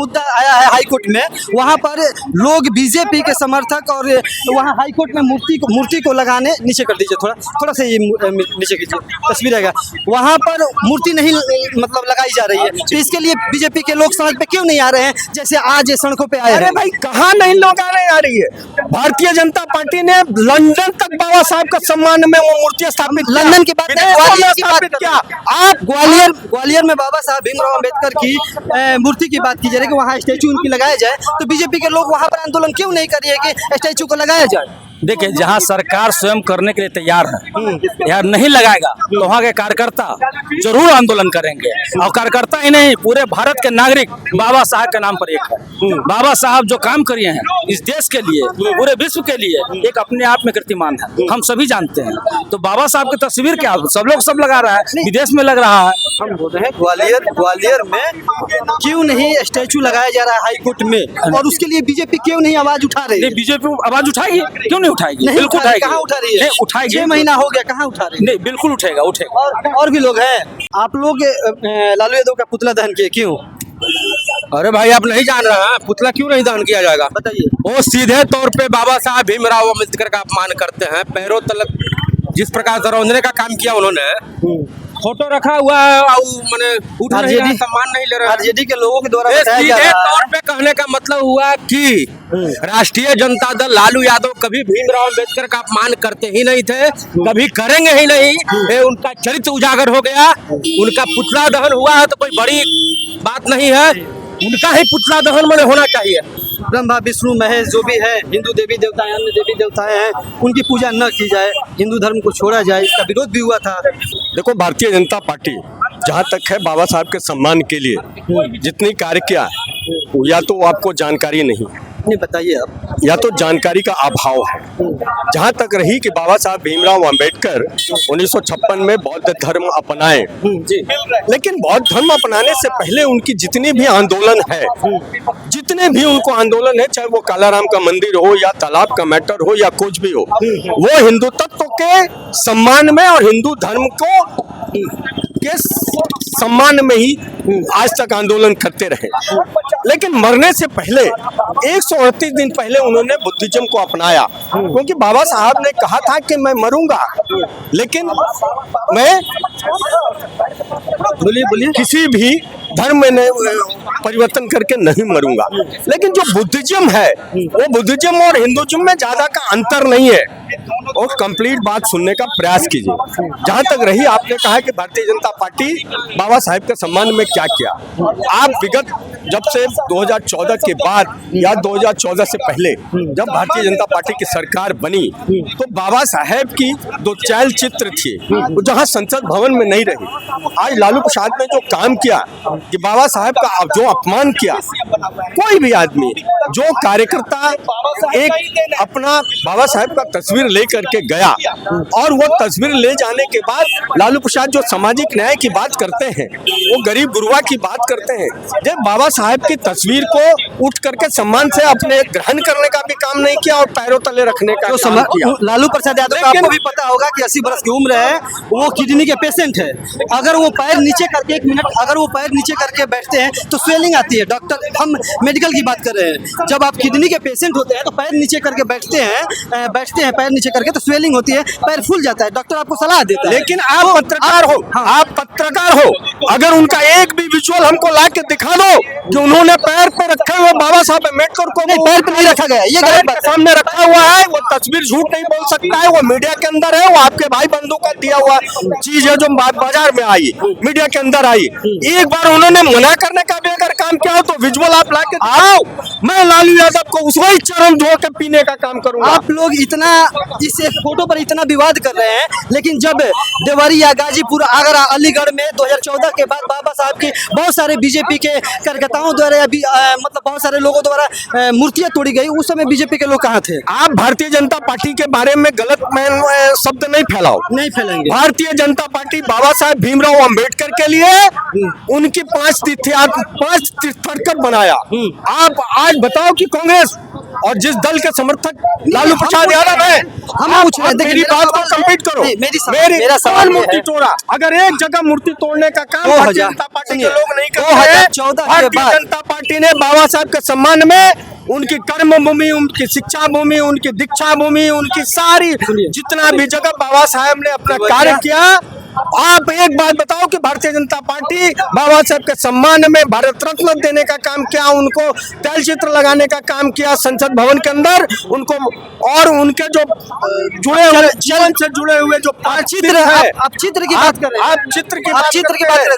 मुद्दा आया है हाई कोर्ट में, वहाँ पर लोग बीजेपी के समर्थक और वहाँ हाई कोर्ट में मूर्ति को लगाने, नीचे कर दीजिए थोड़ा सा, ये नीचे कीजिए, तस्वीर आएगा, वहाँ पर मूर्ति नहीं मतलब लगाई जा रही है। तो इसके लिए बीजेपी के लोग सड़क पे क्यों नहीं आ रहे हैं, जैसे आज सड़कों पे आए? अरे भाई कहाँ नहीं लोग आ रही है। भारतीय जनता पार्टी ने लंदन तक बाबा साहब का सम्मान में वो मूर्ति स्थापित, लंदन की बात है, ग्वालियर की बात क्या आप ग्वालियर में बाबा साहब भीमराव अंबेडकर की मूर्ति की बात की जा रही है कि वहाँ स्टैचू उनकी लगाया जाए, तो बीजेपी के लोग वहाँ पर आंदोलन क्यों नहीं कर रही है कि स्टैचू को लगाया जाए? देखिए, जहां सरकार स्वयं करने के लिए तैयार है, यार नहीं लगाएगा तो वहाँ के कार्यकर्ता जरूर आंदोलन करेंगे। और कार्यकर्ता ही नहीं, पूरे भारत के नागरिक बाबा साहब के नाम पर एक है। बाबा साहब जो काम किए हैं इस देश के लिए, पूरे विश्व के लिए, एक अपने आप में कीर्तिमान है, हम सभी जानते हैं। तो बाबा साहब की तस्वीर क्या सब लगा रहा है, विदेश में लग रहा है। हम बोल रहे हैं ग्वालियर में क्यों नहीं स्टैचू लगाया जा रहा है हाई कोर्ट में, और उसके लिए बीजेपी क्यों नहीं आवाज उठा रही है? बीजेपी आवाज उठाएगी, क्यों नहीं उठाएगी? नहीं बिल्कुल उठाएगी। कहाँ उठा रही है? नहीं उठाएगी। 6 महीना हो गया, कहाँ उठा रही है? नहीं, बिल्कुल उठेगा। और भी लोग हैं। आप लोग लालू यादव का पुतला दहन किए, क्यों? अरे भाई आप नहीं जान रहे हैं, पुतला क्यों नहीं दहन किया जाएगा? बताइए। वो सीधे तौर पे बाबा साहब भीमराव अम्बेडकर का अपमान करते हैं। पैरों तलक जिस प्रकार से रौंदने का काम किया उन्होंने, फोटो रखा हुआ है और मैंने उठ नहीं रहा, सम्मान नहीं ले रहा। आरजेडी के लोगों के द्वारा सीधे तौर पे कहने का मतलब हुआ कि राष्ट्रीय जनता दल लालू यादव कभी भीमराव अम्बेडकर का अपमान करते ही नहीं थे, कभी करेंगे ही नहीं। ये उनका चरित्र उजागर हो गया, उनका पुतला दहन हुआ है तो कोई बड़ी बात नहीं है, उनका ही पुतला दहन मैंने होना चाहिए। ब्रह्मा विष्णु महेश जो भी है, हिंदू देवी देवताएं, अन्य देवी देवताएं हैं, उनकी पूजा न की जाए, हिंदू धर्म को छोड़ा जाए, इसका विरोध भी हुआ था। देखो, भारतीय जनता पार्टी जहाँ तक है बाबा साहब के सम्मान के लिए जितनी कार्य किया है, या तो आपको जानकारी नहीं, बताइए आप। या तो जानकारी का अभाव है। जहाँ तक रही कि बाबा साहब भीमराव अंबेडकर 1956 में बौद्ध धर्म अपनाए, लेकिन बौद्ध धर्म अपनाने से पहले उनकी जितनी भी आंदोलन है, जितने भी उनको आंदोलन है, चाहे वो कालाराम का मंदिर हो या तालाब का मैटर हो या कुछ भी हो, वो हिंदू तत्व के सम्मान में और हिंदू धर्म को के सम्मान में ही आज तक आंदोलन करते रहे। लेकिन मरने से पहले 138 दिन पहले उन्होंने बुद्धिज्म को अपनाया, क्योंकि बाबा साहब ने कहा था कि मैं मरूंगा लेकिन मैं बोलिए किसी भी धर्म में परिवर्तन करके नहीं मरूंगा। लेकिन जो बुद्धिज्म है वो बुद्धिज्म और हिंदुज्म में ज्यादा का अंतर नहीं है। और कंप्लीट बात सुनने का प्रयास कीजिए। जहां तक रही आपने कहा कि भारतीय जनता पार्टी बाबा साहब के सम्मान में क्या किया, आप विगत जब से 2014 के बाद या 2014 से पहले जब भारतीय जनता पार्टी की सरकार बनी तो बाबा साहब की 2 चैल चित्र थी जहां संसद भवन में नहीं रही। आज लालू प्रसाद ने जो काम किया कि बाबा साहब का जो अपमान किया, कोई भी आदमी जो कार्यकर्ता एक अपना बाबा साहब का तस्वीर लेकर के गया और वो तस्वीर ले जाने के बाद लालू प्रसाद जो सामाजिक न्याय की बात करते हैं, वो गरीब गुरुआ की बात करते हैं, जब बाबा साहब की तस्वीर को उठ करके सम्मान से अपने ग्रहण करने का भी काम नहीं किया और पैरों तले रखने का काम किया। लालू प्रसाद यादव, आपको भी पता होगा कि 80 बरस की उम्र है, वो किडनी के पेशेंट है। अगर वो पैर नीचे करके 1 मिनट अगर वो पैर नीचे करके बैठते हैं तो स्वेलिंग आती है। डॉक्टर, हम मेडिकल की बात कर रहे हैं, जब आप किडनी के पेशेंट होते हैं तो पैर नीचे करके बैठते हैं पैर नीचे करके तो स्वेलिंग होती है, पैर फूल जाता है, डॉक्टर आपको सलाह देता है। लेकिन आप पत्रकार हो, आप पत्रकार हो, अगर उनका एक भी विजुअल हमको ला के दिखा दो कि उन्होंने पैर पे रखे हुए बाबा साहब अम्बेडकर को, नहीं पैर पे नहीं रखा गया, ये गलत बात सामने रखा हुआ है, वो तस्वीर झूठ नहीं बोल सकता है, वो मीडिया के अंदर है, वो आपके भाई बंधु का दिया हुआ चीज है जो बाजार में आई, मीडिया के अंदर आई। एक बार उन्होंने मना करने का भी अगर काम किया हो तो विजुअल आप ला के आओ, मैं लालू यादव को उसको चरण धो के पीने का काम करूंगा। आप लोग इतना इस फोटो पर इतना विवाद कर रहे हैं, लेकिन जब देवरिया, गाजीपुर, आगरा, अलीगढ़ में 2014 के बाद बाबा साहब की बहुत सारे बीजेपी के कार्यकर्ताओं द्वारा मतलब बहुत सारे लोगों द्वारा मूर्तियां तोड़ी गई, उस समय बीजेपी के लोग कहाँ थे? आप भारतीय जनता पार्टी के बारे में गलत शब्द नहीं फैलाओ। नहीं फैलाएंगे। भारतीय जनता पार्टी बाबा साहब भीमराव अंबेडकर के लिए उनकी 5 तीर्थंकर बनाया। आप आज बताओ कि कांग्रेस और जिस दल के समर्थक लालू प्रसाद यादव है, हम आप पूछ रहे हैं, देखिए, मेरी मेरा बात को सवाल- कंप्लीट करो। नहीं, मेरा सवाल ये मूर्ति है- तोड़ा, अगर एक जगह मूर्ति तोड़ने का काम भारतीय जनता पार्टी के लोग नहीं करते हैं, 2014 के भारतीय बाद जनता पार्टी ने बाबा साहब के सम्मान में उनकी कर्म भूमि, उनकी शिक्षा भूमि, उनकी दीक्षा भूमि, उनकी सारी जितना भी जगह बाबा साहब ने अपना कार्य किया। आप एक बात बताओ कि भारतीय जनता पार्टी बाबा साहब के सम्मान में भारत रत्न देने का काम किया, उनको तैलचित्र लगाने का काम किया संसद भवन के अंदर, उनको और उनके जो जुड़े हुए जीवन से जुड़े हुए जो चित्र है, आप चित्र की बात कर रहे हैं, आप चित्र की आप चित्र की बात कर रहे हैं।